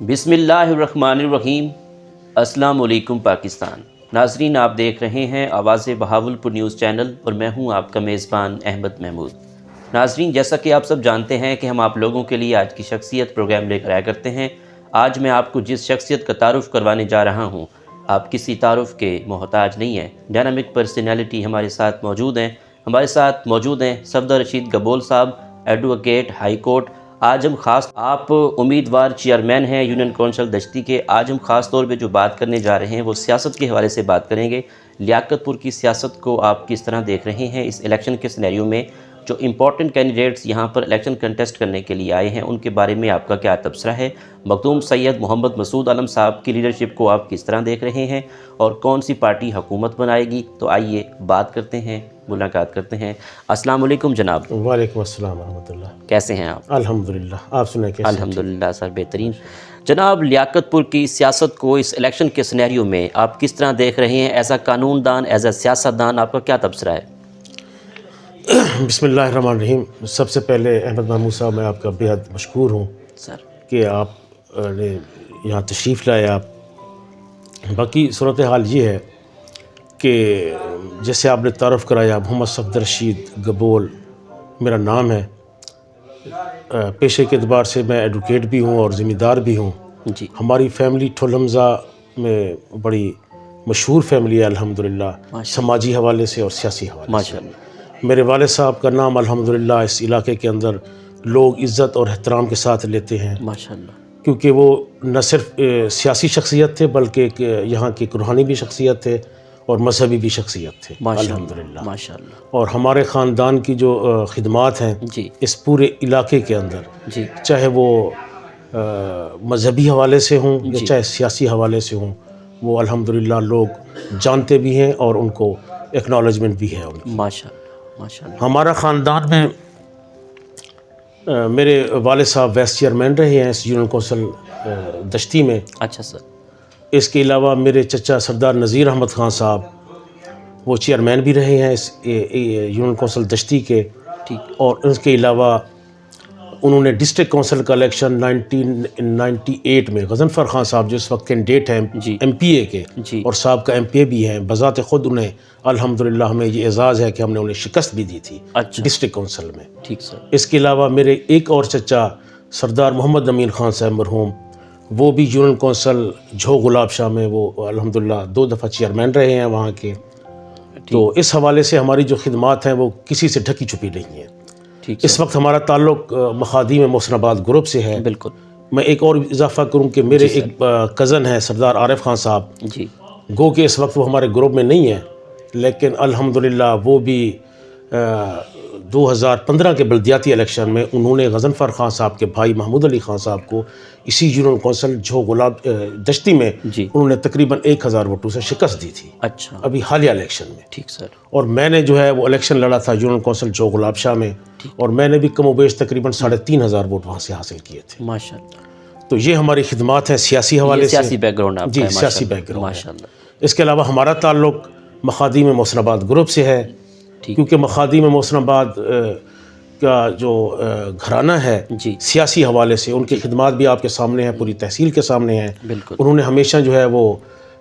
بسم اللہ الرحمن الرحیم۔ السلام علیکم پاکستان۔ ناظرین، آپ دیکھ رہے ہیں آواز بہاولپور نیوز چینل اور میں ہوں آپ کا میزبان احمد محمود۔ ناظرین، جیسا کہ آپ سب جانتے ہیں کہ ہم آپ لوگوں کے لیے آج کی شخصیت پروگرام لے کر آیا کرتے ہیں۔ آج میں آپ کو جس شخصیت کا تعارف کروانے جا رہا ہوں، آپ کسی تعارف کے محتاج نہیں ہیں۔ ڈائنامک پرسنالٹی ہمارے ساتھ موجود ہیں۔ ہمارے ساتھ موجود ہیں صفدر رشید گبول صاحب، ایڈوکیٹ ہائی کورٹ۔ آج ہم آپ امیدوار چیئرمین ہیں یونین کونسل دشتی کے۔ آج ہم خاص طور پہ جو بات کرنے جا رہے ہیں وہ سیاست کے حوالے سے بات کریں گے۔ لیاقت پور کی سیاست کو آپ کس طرح دیکھ رہے ہیں اس الیکشن کے سینیریو میں؟ جو امپورٹنٹ کینڈیڈیٹس یہاں پر الیکشن کنٹیسٹ کرنے کے لیے آئے ہیں ان کے بارے میں آپ کا کیا تبصرہ ہے؟ مخدوم سید محمد مسعود عالم صاحب کی لیڈرشپ کو آپ کس طرح دیکھ رہے ہیں اور کون سی پارٹی حکومت بنائے گی؟ تو آئیے بات کرتے ہیں، ملاقات کرتے ہیں۔ السلام علیکم جناب۔ وعلیکم السلام ورحمۃ اللہ۔ کیسے ہیں آپ؟ الحمدللہ، آپ سنیں کیسے؟ الحمدللہ سر، بہترین۔ جناب، لیاقت پور کی سیاست کو اس الیکشن کے سینیریو میں آپ کس طرح دیکھ رہے ہیں؟ ایز اے قانون دان، ایز اے سیاست دان، آپ کا کیا تبصرہ ہے؟ بسم اللہ الرحمن الرحیم۔ سب سے پہلے احمد محمود صاحب، میں آپ کا بے حد مشکور ہوں سر کہ آپ نے یہاں تشریف لائے۔ آپ باقی صورتحال یہ ہے کہ جیسے آپ نے تعارف کرایا، محمد صفدر رشید گبول میرا نام ہے۔ پیشے کے اعتبار سے میں ایڈوکیٹ بھی ہوں اور ذمہ دار بھی ہوں۔ جی، ہماری فیملی ٹھل حمزہ میں بڑی مشہور فیملی ہے الحمدللہ، سماجی حوالے سے اور سیاسی حوالے سے۔ ماشاء اللہ۔ میرے والد صاحب کا نام الحمدللہ اس علاقے کے اندر لوگ عزت اور احترام کے ساتھ لیتے ہیں، ماشاء اللہ، کیونکہ وہ نہ صرف سیاسی شخصیت تھے بلکہ یہاں کی روحانی بھی شخصیت تھے اور مذہبی بھی شخصیت تھے الحمدللہ۔ ماشاء اللہ۔ اور ہمارے خاندان کی جو خدمات ہیں جی اس پورے علاقے کے اندر، جی چاہے وہ مذہبی حوالے سے ہوں یا چاہے سیاسی حوالے سے ہوں، وہ الحمدللہ لوگ جانتے بھی ہیں اور ان کو ایکنالجمنٹ بھی ہے ان کی۔ ماشاء اللہ، ماشاء اللہ۔ ہمارا خاندان میں میرے والد صاحب وائس چیئرمین رہے ہیں اس یونین کونسل دشتی میں۔ اچھا سر۔ اس کے علاوہ میرے چچا سردار نذیر احمد خان صاحب وہ چیئرمین بھی رہے ہیں اس یونین کونسل دشتی کے، ٹھیک۔ اور اس کے علاوہ انہوں نے ڈسٹرکٹ کونسل کا الیکشن 1998 میں غضنفر خان صاحب جو اس وقت کینڈیڈیٹ ہیں جی ایم پی اے کے جی اور صاحب کا ایم پی اے بھی ہیں، بذات خود انہیں الحمدللہ ہمیں یہ اعزاز ہے کہ ہم نے انہیں شکست بھی دی تھی اچھا، ڈسٹرکٹ کونسل میں۔ ٹھیک سر۔ اس کے علاوہ میرے ایک اور چچا سردار محمد امین خان صاحب مرحوم، وہ بھی یونین کونسل جھوگ گلاب شاہ میں وہ الحمدللہ 2 دفعہ چیئرمین رہے ہیں وہاں کے۔ تو اس حوالے سے ہماری جو خدمات ہیں وہ کسی سے ڈھکی چھپی نہیں ہیں۔ ٹھیک اس وقت ہمارا تعلق مخادیم محسن آباد گروپ سے ہے۔ بالکل۔ میں ایک اور اضافہ کروں کہ میرے ایک کزن ہے سردار عارف خان صاحب، جی گو کہ اس وقت وہ ہمارے گروپ میں نہیں ہیں، لیکن الحمدللہ وہ بھی 2015 کے بلدیاتی الیکشن میں انہوں نے غضنفر خان صاحب کے بھائی محمود علی خان صاحب کو اسی یونین کونسل جھوگ گلاب دشتی میں جی انہوں نے تقریباً 1000 ووٹوں سے شکست دی تھی اچھا، ابھی حالیہ الیکشن میں۔ ٹھیک سر۔ اور میں نے جو ہے وہ الیکشن لڑا تھا یونین کونسل جھوگ گلاب شاہ میں، اور میں نے بھی کم و بیش تقریباً 3500 ووٹ وہاں سے حاصل کیے تھے۔ ماشاء اللہ۔ تو یہ ہماری خدمات ہیں سیاسی حوالے سے، سیاسی بیک گراؤنڈ آپ کا جی ہے، سیاسی بیک گراؤنڈ ہے۔ ماشاء اللہ۔ اس کے علاوہ ہمارا تعلق مخادیم محسن آباد گروپ سے ہے، ٹھیک۔ کیونکہ مخادیم محسن آباد کا جو گھرانہ ہے جی سیاسی حوالے سے ان کی خدمات بھی آپ کے سامنے ہیں، پوری تحصیل کے سامنے ہیں۔ بالکل۔ انہوں نے ہمیشہ جو ہے وہ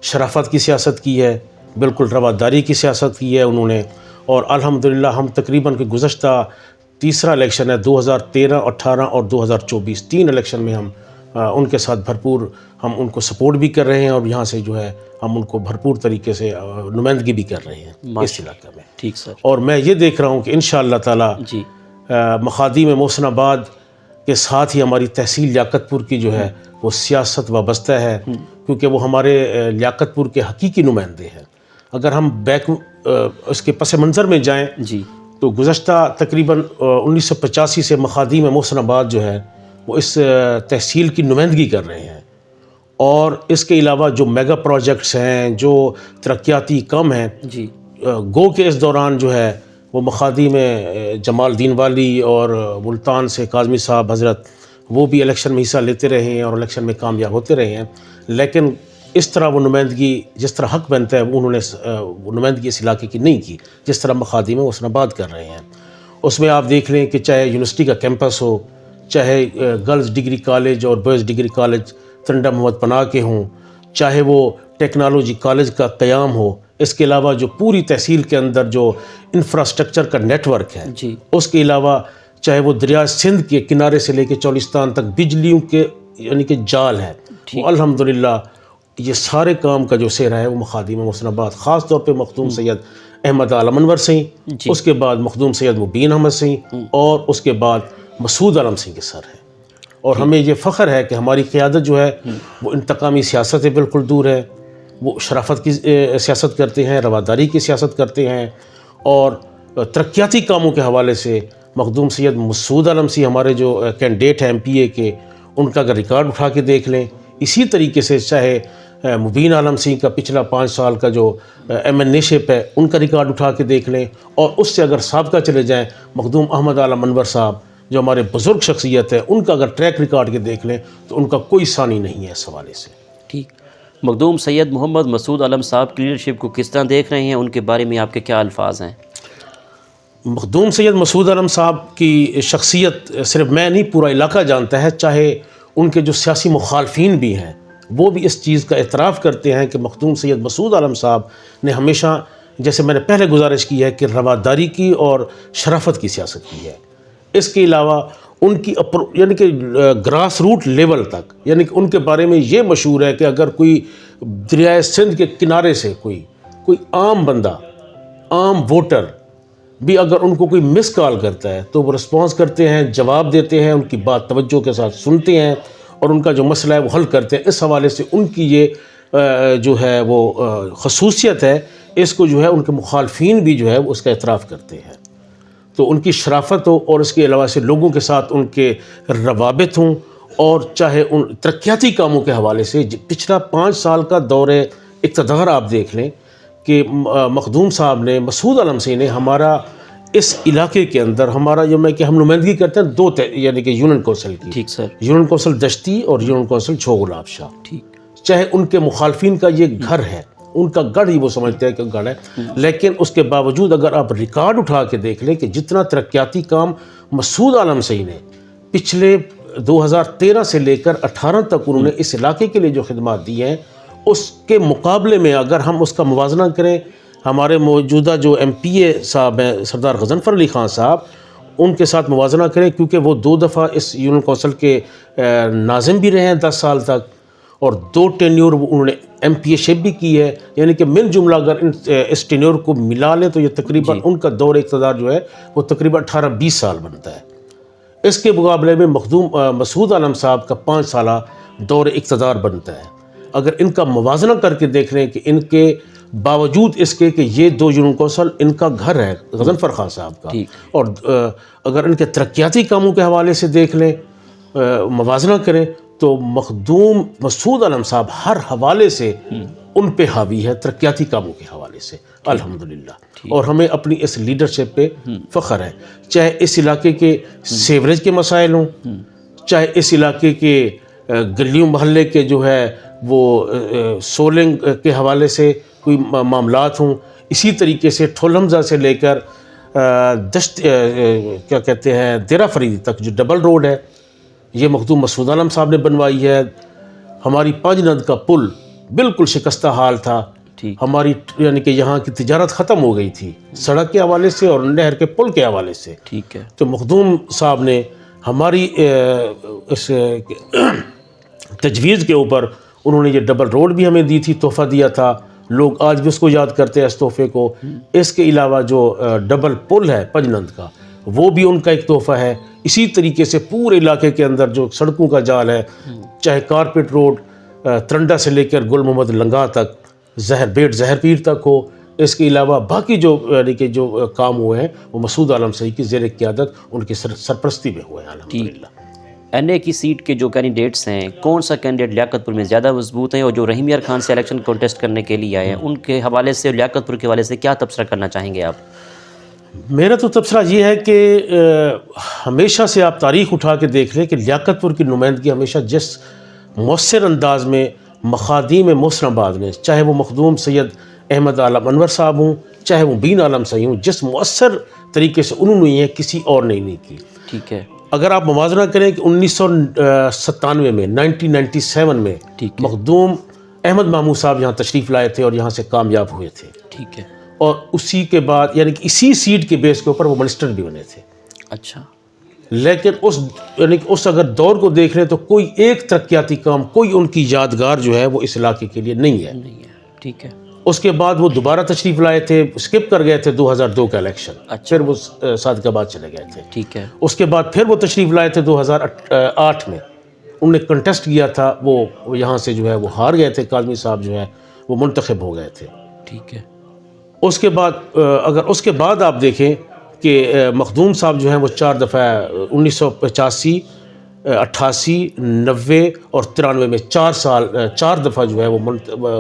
شرافت کی سیاست کی ہے، بالکل رواداری کی سیاست کی ہے انہوں نے، اور الحمدللہ ہم تقریباً کہ گزشتہ تیسرا الیکشن ہے 2013، 18 اور 2024، 3 الیکشن میں ہم ان کے ساتھ بھرپور ہم ان کو سپورٹ بھی کر رہے ہیں، اور یہاں سے جو ہے ہم ان کو بھرپور طریقے سے نمائندگی بھی کر رہے ہیں اس علاقے میں۔ ٹھیک سر۔ اور میں یہ دیکھ رہا ہوں کہ انشاءاللہ تعالی جی مخادیم محسن آباد کے ساتھ ہی ہماری تحصیل لیاقت پور کی جو ہے وہ سیاست وابستہ ہے، کیونکہ وہ ہمارے لیاقت پور کے حقیقی نمائندے ہیں۔ اگر ہم اس کے پس منظر میں جائیں جی تو گزشتہ تقریباً 1985 سے مخادیم محسن آباد جو ہے وہ اس تحصیل کی نمائندگی کر رہے ہیں، اور اس کے علاوہ جو میگا پروجیکٹس ہیں، جو ترقیاتی کام ہیں، جی گو کہ اس دوران جو ہے وہ مخادیم جمال دین والی اور ملتان سے کاظمی صاحب حضرت وہ بھی الیکشن میں حصہ لیتے رہے ہیں اور الیکشن میں کامیاب ہوتے رہے ہیں، لیکن اس طرح وہ نمائندگی جس طرح حق بنتا ہے انہوں نے وہ نمائندگی اس علاقے کی نہیں کی جس طرح مخادیم محسن آباد کر رہے ہیں۔ اس میں آپ دیکھ لیں کہ چاہے یونیورسٹی کا کیمپس ہو، چاہے گرلز ڈگری کالج اور بوائز ڈگری کالج ترنڈا محمد پناہ کے ہوں، چاہے وہ ٹیکنالوجی کالج کا قیام ہو، اس کے علاوہ جو پوری تحصیل کے اندر جو انفراسٹرکچر کا نیٹ ورک ہے، جی اس کے علاوہ چاہے وہ دریا سندھ کے کنارے سے لے کے چولستان تک بجلیوں کے یعنی کہ جال ہے، وہ الحمدللہ یہ سارے کام کا جو سہرا ہے وہ مخادیم محسن آباد، خاص طور پہ مخدوم سید احمد عالم انور سنگھ، اس کے بعد مخدوم سید مبین احمد سنگھ، اور اس کے بعد مسعود عالم سنگھ کے سر ہے۔ اور ہمیں یہ فخر ہے کہ ہماری قیادت جو ہے وہ انتقامی سیاست سے بالکل دور ہے، وہ شرافت کی سیاست کرتے ہیں، رواداری کی سیاست کرتے ہیں، اور ترقیاتی کاموں کے حوالے سے مخدوم سید مسعود عالم سنگھ ہمارے جو کینڈیڈیٹ ہیں MP کے، ان کا اگر ریکارڈ اٹھا کے دیکھ لیں، اسی طریقے سے چاہے مبین عالم سنگھ کا پچھلا 5 سال کا جو MNA شپ ہے ان کا ریکارڈ اٹھا کے دیکھ لیں، اور اس سے اگر سابقہ چلے جائیں مخدوم احمد عالم انور صاحب جو ہمارے بزرگ شخصیت ہے، ان کا اگر ٹریک ریکارڈ کے دیکھ لیں تو ان کا کوئی ثانی نہیں ہے اس حوالے سے۔ ٹھیک، مخدوم سید محمد مسعود عالم صاحب کی لیڈرشپ کو کس طرح دیکھ رہے ہیں؟ ان کے بارے میں آپ کے کیا الفاظ ہیں؟ مخدوم سید مسعود عالم صاحب کی شخصیت صرف میں نہیں، پورا علاقہ جانتا ہے، چاہے ان کے جو سیاسی مخالفین بھی ہیں وہ بھی اس چیز کا اعتراف کرتے ہیں کہ مخدوم سید مسعود عالم صاحب نے ہمیشہ، جیسے میں نے پہلے گزارش کی ہے، کہ رواداری کی اور شرافت کی سیاست کی ہے۔ اس کے علاوہ ان کی یعنی کہ گراس روٹ لیول تک، یعنی کہ ان کے بارے میں یہ مشہور ہے کہ اگر کوئی دریائے سندھ کے کنارے سے کوئی عام بندہ، عام ووٹر بھی اگر ان کو کوئی مس کال کرتا ہے تو وہ رسپانس کرتے ہیں، جواب دیتے ہیں، ان کی بات توجہ کے ساتھ سنتے ہیں اور ان کا جو مسئلہ ہے وہ حل کرتے ہیں۔ اس حوالے سے ان کی یہ جو ہے وہ خصوصیت ہے، اس کو جو ہے ان کے مخالفین بھی جو ہے وہ اس کا اعتراف کرتے ہیں۔ تو ان کی شرافت ہو، اور اس کے علاوہ سے لوگوں کے ساتھ ان کے روابط ہوں، اور چاہے ان ترقیاتی کاموں کے حوالے سے پچھلا 5 سال کا دور اقتدار آپ دیکھ لیں کہ مخدوم صاحب نے، مسعود عالم سنگھ نے ہمارا اس علاقے کے اندر ہمارا جو میں کہ ہم نمائندگی کرتے ہیں 2 یعنی کہ یونین کونسل کی، ٹھیک سر، یونین کونسل دشتی اور یونین کونسل چھو گلاب شاہ، ٹھیک، چاہے ان کے مخالفین کا یہ گھر ہے، ان کا گڑھ ہی وہ سمجھتے ہیں کہ گڑھ ہے، لیکن اس کے باوجود اگر آپ ریکارڈ اٹھا کے دیکھ لیں کہ جتنا ترقیاتی کام مسعود عالم سنگھ نے پچھلے 2013 سے لے کر 18 تک انہوں نے اس علاقے کے لیے جو خدمات دی ہیں، اس کے مقابلے میں اگر ہم اس کا موازنہ کریں، ہمارے موجودہ جو MPA صاحب ہیں سردار غضنفر علی خان صاحب، ان کے ساتھ موازنہ کریں، کیونکہ وہ 2 دفعہ اس یونین کونسل کے ناظم بھی رہے ہیں 10 سال تک، اور 2 ٹینیور انہوں نے MPA شپ بھی کی ہے، یعنی کہ مل جملہ اگر اس ٹینیور کو ملا لیں تو یہ تقریباً ان کا دور اقتدار جو ہے وہ تقریباً 18-20 سال بنتا ہے۔ اس کے مقابلے میں مخدوم مسعود عالم صاحب کا 5 سالہ دور اقتدار بنتا ہے۔ اگر ان کا موازنہ کر کے دیکھ لیں کہ ان کے باوجود اس کے کہ یہ 2 یونین کونسل ان کا گھر ہے غضنفر خان صاحب کا، اور اگر ان کے ترقیاتی کاموں کے حوالے سے دیکھ لیں، موازنہ کریں، تو مخدوم مسعود عالم صاحب ہر حوالے سے ان پہ حاوی ہے، ترقیاتی کاموں کے حوالے سے الحمدللہ، اور ہمیں اپنی اس لیڈرشپ پہ فخر ہے، چاہے اس علاقے کے سیوریج کے مسائل ہوں، چاہے اس علاقے کے گلیوں محلے کے جو ہے وہ سولنگ کے حوالے سے کوئی معاملات ہوں، اسی طریقے سے ٹھول حمزہ سے لے کر کیا کہتے ہیں دیرہ فریدی تک جو ڈبل روڈ ہے، یہ مخدوم مسعود عالم صاحب نے بنوائی ہے۔ ہماری 5 ند کا پل بالکل شکستہ حال تھا، ہماری یعنی کہ یہاں کی تجارت ختم ہو گئی تھی سڑک کے حوالے سے اور نہر کے پل کے حوالے سے، ٹھیک ہے، تو مخدوم صاحب نے ہماری اس تجویز کے اوپر انہوں نے یہ ڈبل روڈ بھی ہمیں دی تھی، تحفہ دیا تھا، لوگ آج بھی اس کو یاد کرتے ہیں اس تحفے کو۔ اس کے علاوہ جو ڈبل پل ہے 5 نند کا، وہ بھی ان کا ایک تحفہ ہے۔ اسی طریقے سے پورے علاقے کے اندر جو سڑکوں کا جال ہے، چاہے کارپیٹ روڈ ترنڈا سے لے کر گل محمد لنگا تک، زہر پیر تک ہو، اس کے علاوہ باقی جو یعنی کہ جو کام ہوئے ہیں وہ مسعود عالم سنگھ کی زیر قیادت ان کی سرپرستی میں ہوئے ہیں الحمدللہ۔ NA کی سیٹ کے جو کینڈیڈیٹس ہیں، کون سا کینڈیڈیٹ لیاقت پور میں زیادہ مضبوط ہیں، اور جو رحیم یار خان سے الیکشن کانٹیسٹ کرنے کے لیے آئے ہیں ان کے حوالے سے، لیاقت پور کے حوالے سے کیا تبصرہ کرنا چاہیں گے آپ؟ میرا تو تبصرہ یہ ہے کہ ہمیشہ سے آپ تاریخ اٹھا کے دیکھ لیں کہ لیاقت پور کی نمائندگی ہمیشہ جس مؤثر انداز میں مخادیم محسن آباد نے، چاہے وہ مخدوم سید احمد عالم انور صاحب ہوں، چاہے وہ مبین عالم سنگھ ہوں، جس مؤثر طریقے سے انہوں نے یہ کسی اور نے نہیں کی۔ ٹھیک ہے، اگر آپ موازنہ کریں کہ 1997 میں 1997 میں ٹھیک ہے، مخدوم احمد محمود صاحب یہاں تشریف لائے تھے اور یہاں سے کامیاب ہوئے تھے، ٹھیک ہے، اور اسی کے بعد یعنی کہ اسی سیٹ کے بیس کے اوپر وہ منسٹر بھی بنے تھے. اچھا، لیکن اس اگر دور کو دیکھ لیں تو کوئی ایک ترقیاتی کام، کوئی ان کی یادگار جو ہے وہ اس علاقے کے لیے نہیں ہے. نہیں ہے، ٹھیک ہے، اس کے بعد وہ دوبارہ تشریف لائے تھے، اسکپ کر گئے تھے 2002 کا الیکشن، اچھا، پھر وہ صادقآباد چلے گئے تھے. ٹھیک ہے، اس کے بعد پھر وہ تشریف لائے تھے 2008 میں، انہوں نے کنٹیسٹ کیا تھا، وہ یہاں سے جو ہے وہ ہار گئے تھے، کاظمی صاحب جو ہے وہ منتخب ہو گئے تھے. ٹھیک ہے، اس کے بعد اگر اس کے بعد آپ دیکھیں کہ مخدوم صاحب جو ہیں وہ 4 دفعہ 1985 88 90 اور 93 میں 4 دفعہ جو ہے وہ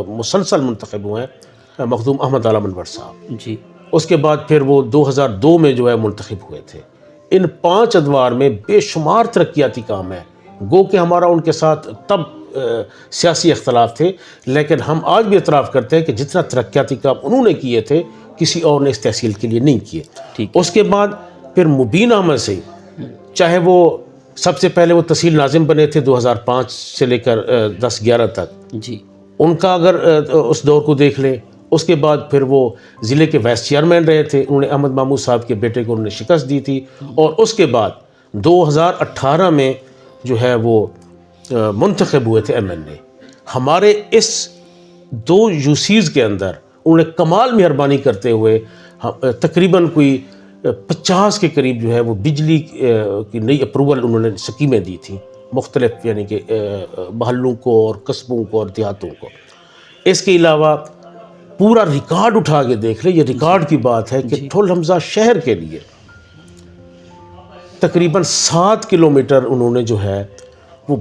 مسلسل منتخب ہوئے ہیں مخدوم احمد اعلیٰ منور صاحب. جی، اس کے بعد پھر وہ 2002 میں جو ہے منتخب ہوئے تھے. ان 5 ادوار میں بے شمار ترقیاتی کام ہیں، گو کہ ہمارا ان کے ساتھ تب سیاسی اختلاف تھے، لیکن ہم آج بھی اعتراف کرتے ہیں کہ جتنا ترقیاتی کام انہوں نے کیے تھے کسی اور نے اس تحصیل کے لیے نہیں کیے. ٹھیک، اس کے بعد پھر مبین احمد سے، چاہے وہ سب سے پہلے وہ تحصیل ناظم بنے تھے 2005 سے لے کر 10-11 تک، جی، ان کا اگر اس دور کو دیکھ لیں. اس کے بعد پھر وہ ضلع کے وائس چیئرمین رہے تھے، انہوں نے احمد محمود صاحب کے بیٹے کو انہوں نے شکست دی تھی. اور اس کے بعد 2018 میں جو ہے وہ منتخب ہوئے تھے ایم این اے. ہمارے اس 2 یوسیز کے اندر انہوں نے کمال مہربانی کرتے ہوئے تقریباً کوئی 50 کے قریب جو ہے وہ بجلی کی نئی اپروول انہوں نے سکیمیں دی تھیں مختلف، یعنی کہ محلوں کو اور قصبوں کو اور دیہاتوں کو. اس کے علاوہ پورا ریکارڈ اٹھا کے دیکھ لیں، یہ ریکارڈ کی بات ہے کہ ٹھل حمزہ شہر کے لیے تقریباً 7 کلومیٹر انہوں نے جو ہے وہ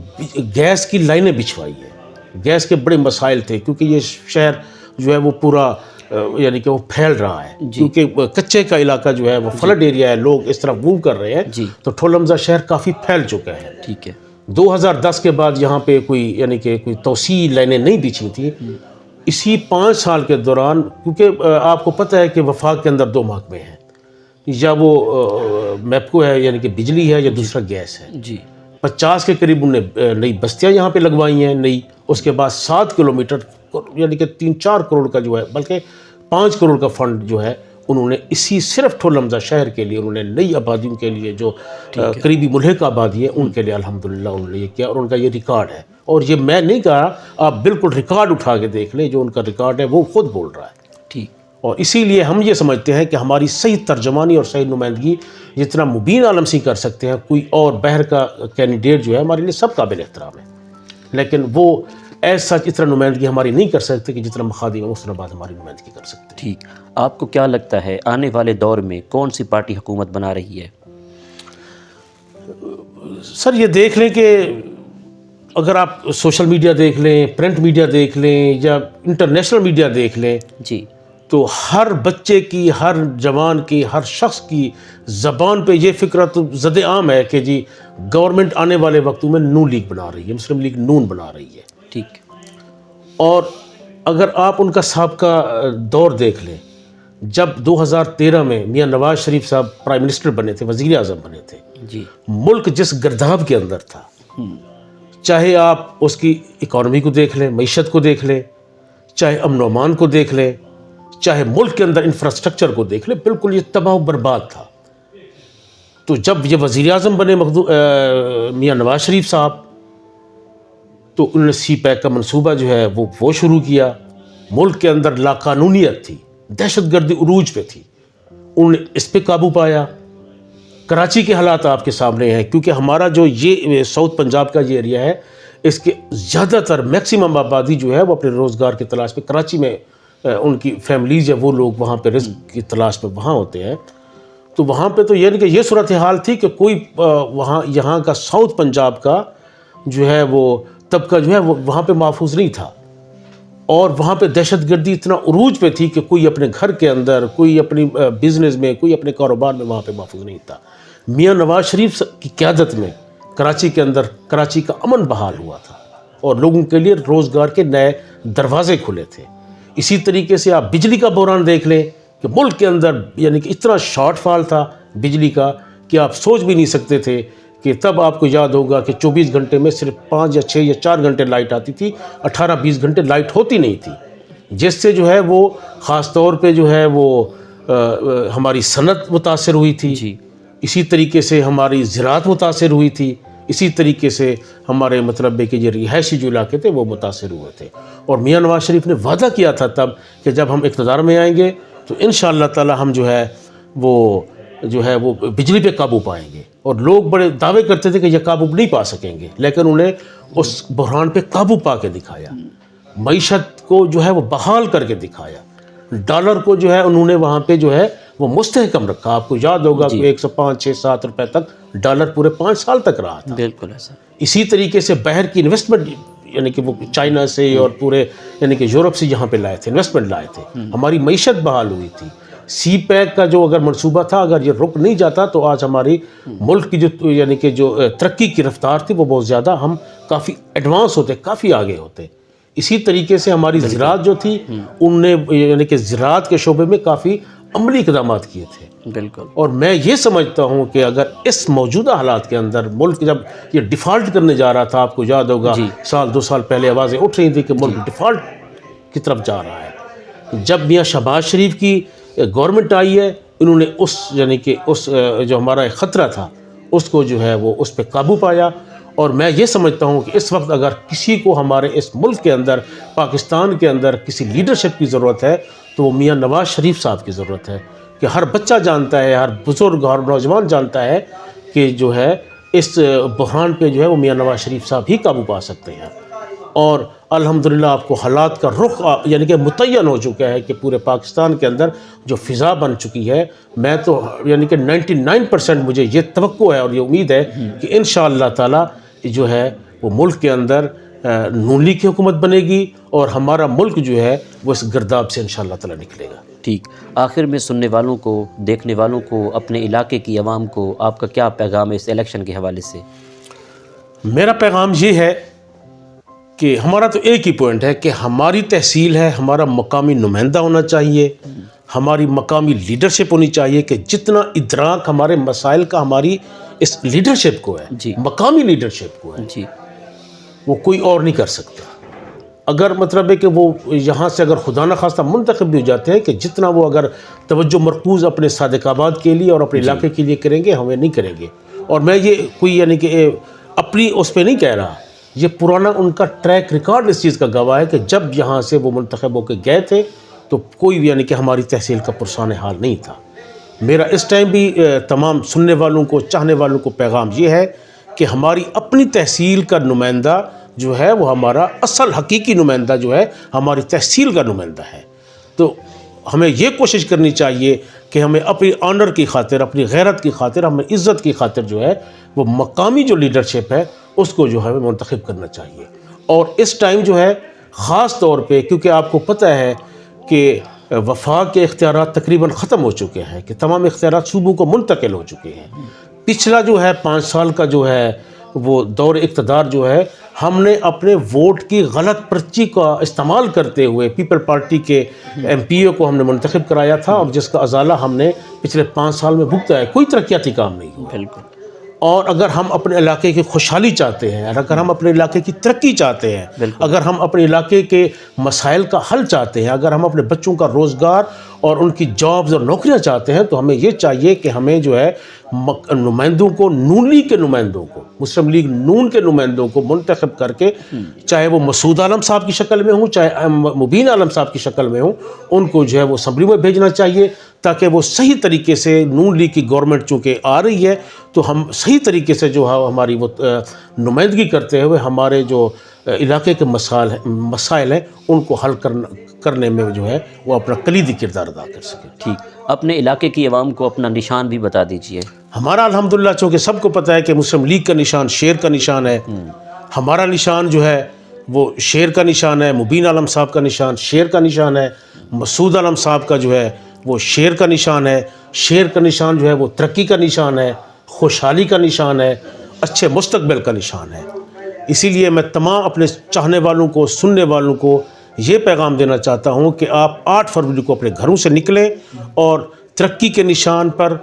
گیس کی لائنیں بچھوائی ہیں. گیس کے بڑے مسائل تھے کیونکہ یہ شہر جو ہے وہ پورا یعنی کہ وہ پھیل رہا ہے، کیونکہ کچے کا علاقہ جو ہے وہ فلڈ ایریا ہے، لوگ اس طرح موو کر رہے ہیں، تو ٹھل حمزہ شہر کافی پھیل چکا ہے. ٹھیک ہے، 2010 کے بعد یہاں پہ کوئی یعنی کہ کوئی توسیع لائنیں نہیں بچھی تھیں. اسی 5 سال کے دوران، کیونکہ آپ کو پتہ ہے کہ وفاق کے اندر 2 محکمے ہیں، یا وہ میپکو ہے یعنی کہ بجلی ہے، یا دوسرا گیس ہے. جی، 50 کے قریب انہوں نے نئی بستیاں یہاں پہ لگوائی ہیں نئی. اس کے بعد 7 کلومیٹر یعنی کہ 3-4 کروڑ کا جو ہے، بلکہ 5 کروڑ کا فنڈ جو ہے انہوں نے اسی صرف ٹھل حمزہ شہر کے لیے، انہوں نے نئی آبادیوں کے لیے جو قریبی ملحق آبادی ہے ان کے لیے الحمدللہ انہوں نے یہ کیا، اور ان کا یہ ریکارڈ ہے. اور یہ میں نہیں کہا، آپ بالکل ریکارڈ اٹھا کے دیکھ لیں، جو ان کا ریکارڈ ہے وہ خود بول رہا ہے. ٹھیک، اور اسی لیے ہم یہ سمجھتے ہیں کہ ہماری صحیح ترجمانی اور صحیح نمائندگی جتنا مبین عالم سی کر سکتے ہیں، کوئی اور بہر کا کینڈیڈیٹ جو ہے ہمارے لیے سب قابل احترام ہے، لیکن وہ ایز سچ اتنا نمائندگی ہماری نہیں کر سکتے کہ جتنا مخادم محسن آباد ہماری نمائندگی کر سکتے ہیں. ٹھیک، آپ کو کیا لگتا ہے آنے والے دور میں کون سی پارٹی حکومت بنا رہی ہے؟ سر یہ دیکھ لیں کہ اگر آپ سوشل میڈیا دیکھ لیں، پرنٹ میڈیا دیکھ لیں، یا انٹرنیشنل میڈیا دیکھ لیں، جی، تو ہر بچے کی، ہر جوان کی، ہر شخص کی زبان پہ یہ فکر تو زد عام ہے کہ جی گورنمنٹ آنے والے وقتوں میں نون لیگ بنا رہی ہے، مسلم لیگ نون بنا رہی ہے. ٹھیک، اور اگر آپ ان کا سابقہ دور دیکھ لیں، جب 2013 میں میاں نواز شریف صاحب پرائم منسٹر بنے تھے، وزیر اعظم بنے تھے، جی، ملک جس گرداب کے اندر تھا، چاہے آپ اس کی اکانومی کو دیکھ لیں، معیشت کو دیکھ لیں، چاہے امن و امان کو دیکھ لیں، چاہے ملک کے اندر انفراسٹرکچر کو دیکھ لیں، بالکل یہ تباہ و برباد تھا. تو جب یہ وزیر اعظم بنے میاں نواز شریف صاحب، تو انہوں نے سی پیک کا منصوبہ جو ہے وہ شروع کیا. ملک کے اندر لاقانونیت تھی، دہشت گردی عروج پہ تھی، انہوں نے اس پہ قابو پایا. کراچی کے حالات آپ کے سامنے ہیں، کیونکہ ہمارا جو یہ ساؤتھ پنجاب کا یہ ایریا ہے، اس کے زیادہ تر میکسیمم آبادی جو ہے وہ اپنے روزگار کی تلاش میں کراچی میں، ان کی فیملیز یا وہ لوگ وہاں پہ رزق کی تلاش میں وہاں ہوتے ہیں. تو وہاں پہ تو یعنی کہ یہ صورتحال تھی کہ کوئی وہاں یہاں کا ساؤتھ پنجاب کا جو ہے وہ طبقہ جو ہے وہ وہاں پہ محفوظ نہیں تھا، اور وہاں پہ دہشت گردی اتنا عروج پہ تھی کہ کوئی اپنے گھر کے اندر، کوئی اپنی بزنس میں، کوئی اپنے کاروبار میں وہاں پہ محفوظ نہیں تھا. میاں نواز شریف کی قیادت میں کراچی کے اندر کراچی کا امن بحال ہوا تھا، اور لوگوں کے لیے روزگار کے نئے دروازے کھلے تھے. اسی طریقے سے آپ بجلی کا بحران دیکھ لیں کہ ملک کے اندر یعنی کہ اتنا شارٹ فال تھا بجلی کا کہ آپ سوچ بھی نہیں سکتے تھے کہ تب آپ کو یاد ہوگا کہ 24 گھنٹے میں صرف 5 یا 6 یا 4 گھنٹے لائٹ آتی تھی، 18-20 گھنٹے لائٹ ہوتی نہیں تھی، جس سے جو ہے وہ خاص طور پہ جو ہے وہ ہماری صنعت متاثر ہوئی تھی، جی اسی طریقے سے ہماری زراعت متاثر ہوئی تھی، اسی طریقے سے ہمارے مطلب ہے کہ جو رہائشی جو علاقے تھے وہ متاثر ہوئے تھے۔ اور میاں نواز شریف نے وعدہ کیا تھا تب کہ جب ہم اقتدار میں آئیں گے تو انشاءاللہ تعالی ہم جو ہے وہ بجلی پہ قابو پائیں گے، اور لوگ بڑے دعوے کرتے تھے کہ یہ قابو نہیں پا سکیں گے، لیکن انہیں اس بحران پہ قابو پا کے دکھایا، معیشت کو جو ہے وہ بحال کر کے دکھایا، ڈالر کو جو ہے انہوں نے وہاں پہ جو ہے وہ مستحکم رکھا۔ آپ کو یاد ہوگا کہ 105 6 7 روپے تک ڈالر پورے 5 سال تک رہا تھا۔ بالکل ایسا۔ اسی طریقے سے باہر کی انویسٹمنٹ یعنی کہ وہ چائنا سے اور پورے یعنی کہ یورپ سے یہاں پہ لائے تھے، انویسٹمنٹ لائے تھے، ہماری معیشت بحال ہوئی تھی۔ سی پیک کا جو اگر منصوبہ تھا، اگر یہ رک نہیں جاتا تو آج ہماری ملک کی جو یعنی کہ جو ترقی کی رفتار تھی وہ بہت زیادہ، ہم کافی ایڈوانس ہوتے، کافی آگے ہوتے۔ اسی طریقے سے ہماری زراعت جو تھی، ان نے یعنی کہ زراعت کے شعبے میں کافی عملی اقدامات کیے تھے۔ بالکل۔ اور میں یہ سمجھتا ہوں کہ اگر اس موجودہ حالات کے اندر ملک جب یہ ڈیفالٹ کرنے جا رہا تھا، آپ کو یاد ہوگا سال 2 سال پہلے آوازیں اٹھ رہی تھی کہ ملک ڈیفالٹ کی طرف جا رہا ہے، جب میاں شہباز شریف کی گورنمنٹ آئی ہے، انہوں نے اس یعنی کہ اس جو ہمارا ایک خطرہ تھا اس کو جو ہے وہ اس پہ قابو پایا۔ اور میں یہ سمجھتا ہوں کہ اس وقت اگر کسی کو ہمارے اس ملک کے اندر، پاکستان کے اندر کسی لیڈرشپ کی ضرورت ہے تو وہ میاں نواز شریف صاحب کی ضرورت ہے، کہ ہر بچہ جانتا ہے، ہر بزرگ، ہر نوجوان جانتا ہے کہ جو ہے اس بحران پہ جو ہے وہ میاں نواز شریف صاحب ہی قابو پا سکتے ہیں۔ اور الحمدللہ آپ کو حالات کا رخ یعنی کہ متعین ہو چکا ہے کہ پورے پاکستان کے اندر جو فضا بن چکی ہے، میں تو یعنی کہ 99% مجھے یہ توقع ہے اور یہ امید ہے کہ انشاءاللہ تعالی جو ہے وہ ملک کے اندر نون لیگ کی حکومت بنے گی، اور ہمارا ملک جو ہے وہ اس گرداب سے انشاءاللہ تعالی نکلے گا۔ ٹھیک، آخر میں سننے والوں کو، دیکھنے والوں کو، اپنے علاقے کی عوام کو آپ کا کیا پیغام ہے اس الیکشن کے حوالے سے؟ میرا پیغام یہ ہے کہ ہمارا تو ایک ہی پوائنٹ ہے کہ ہماری تحصیل ہے، ہمارا مقامی نمائندہ ہونا چاہیے، ہماری مقامی لیڈرشپ ہونی چاہیے، کہ جتنا ادراک ہمارے مسائل کا ہماری اس لیڈرشپ کو ہے، مقامی لیڈرشپ کو ہے، وہ کوئی اور نہیں کر سکتا۔ اگر مطلب ہے کہ وہ یہاں سے اگر خدا نخواستہ منتخب بھی ہو جاتے ہیں، کہ جتنا وہ اگر توجہ مرکوز اپنے صادق آباد کے لیے اور اپنے علاقے کے لیے کریں گے، ہمیں نہیں کریں گے۔ اور میں یہ کوئی یعنی کہ اپنی اس پہ نہیں کہہ رہا، یہ پرانا ان کا ٹریک ریکارڈ اس چیز کا گواہ ہے کہ جب یہاں سے وہ منتخب ہو کے گئے تھے تو کوئی یعنی کہ ہماری تحصیل کا پرسان حال نہیں تھا۔ میرا اس ٹائم بھی تمام سننے والوں کو، چاہنے والوں کو پیغام یہ ہے کہ ہماری اپنی تحصیل کا نمائندہ جو ہے وہ ہمارا اصل حقیقی نمائندہ جو ہے ہماری تحصیل کا نمائندہ ہے۔ تو ہمیں یہ کوشش کرنی چاہیے کہ ہمیں اپنی آنر کی خاطر، اپنی غیرت کی خاطر، ہمیں عزت کی خاطر جو ہے وہ مقامی جو لیڈرشپ ہے اس کو جو ہے منتخب کرنا چاہیے۔ اور اس ٹائم جو ہے خاص طور پہ، کیونکہ آپ کو پتہ ہے کہ وفاق کے اختیارات تقریباً ختم ہو چکے ہیں، کہ تمام اختیارات صوبوں کو منتقل ہو چکے ہیں۔ پچھلا جو ہے 5 سال کا جو ہے وہ دور اقتدار جو ہے، ہم نے اپنے ووٹ کی غلط پرچی کا استعمال کرتے ہوئے پیپل پارٹی کے ایم پی او کو ہم نے منتخب کرایا تھا، اور جس کا ازالہ ہم نے پچھلے 5 سال میں بھگتا ہے۔ کوئی ترقیاتی کام نہیں ہوا۔ بالکل۔ اور اگر ہم اپنے علاقے کی خوشحالی چاہتے ہیں، اگر ہم اپنے علاقے کی ترقی چاہتے ہیں، اگر ہم اپنے علاقے کے مسائل کا حل چاہتے ہیں، اگر ہم اپنے بچوں کا روزگار اور ان کی جابز اور نوکریاں چاہتے ہیں، تو ہمیں یہ چاہیے کہ ہمیں جو ہے نمائندوں کو، نون لیگ کے نمائندوں کو، مسلم لیگ نون کے نمائندوں کو منتخب کر کے، چاہے وہ مسعود عالم صاحب کی شکل میں ہوں، چاہے مبین عالم صاحب کی شکل میں ہوں، ان کو جو ہے وہ اسمبلی میں بھیجنا چاہیے، تاکہ وہ صحیح طریقے سے نون لیگ کی گورنمنٹ چونکہ آ رہی ہے تو ہم صحیح طریقے سے جو ہے ہماری وہ نمائندگی کرتے ہوئے ہمارے جو علاقے کے مسائل ہیں ان کو حل کرنے میں جو ہے وہ اپنا کلیدی کردار ادا کر سکیں۔ ٹھیک، اپنے علاقے کی عوام کو اپنا نشان بھی بتا دیجئے۔ ہمارا الحمدللہ چونکہ سب کو پتہ ہے کہ مسلم لیگ کا نشان شیر کا نشان ہے، ہمارا نشان جو ہے وہ شیر کا نشان ہے، مبین عالم صاحب کا نشان شیر کا نشان ہے، مسعود عالم صاحب کا جو ہے وہ شیر کا نشان ہے۔ شیر کا نشان جو ہے وہ ترقی کا نشان ہے، خوشحالی کا نشان ہے، اچھے مستقبل کا نشان ہے۔ اسی لیے میں تمام اپنے چاہنے والوں کو، سننے والوں کو یہ پیغام دینا چاہتا ہوں کہ آپ 8 فروری کو اپنے گھروں سے نکلیں اور ترقی کے نشان پر،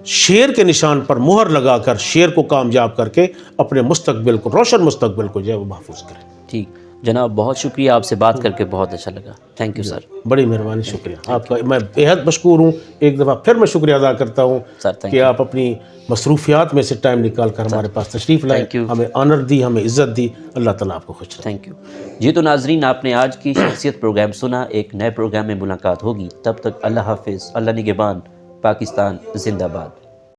شیر کے نشان پر مہر لگا کر شیر کو کامیاب کر کے اپنے مستقبل کو، روشن مستقبل کو جو ہے وہ محفوظ کریں۔ ٹھیک جناب، بہت شکریہ، آپ سے بات کر کے بہت اچھا لگا۔ Thank you sir. بڑی مہربانی، شکریہ آپ کا، میں بےحد مشکور ہوں۔ ایک دفعہ پھر میں شکریہ ادا کرتا ہوں سر، تھینک کہ آپ اپنی مصروفیات میں سے ٹائم نکال کر ہمارے پاس تشریف لائے، تھینک یو۔ ہمیں آنر دی، ہمیں عزت دی۔ اللہ تعالیٰ آپ کو خوش رکھے۔ Thank you. جی تو ناظرین، آپ نے آج کی شخصیت پروگرام سنا۔ ایک نئے پروگرام میں ملاقات ہوگی، تب تک اللہ حافظ، اللہ نگہبان، پاکستان زندہ باد۔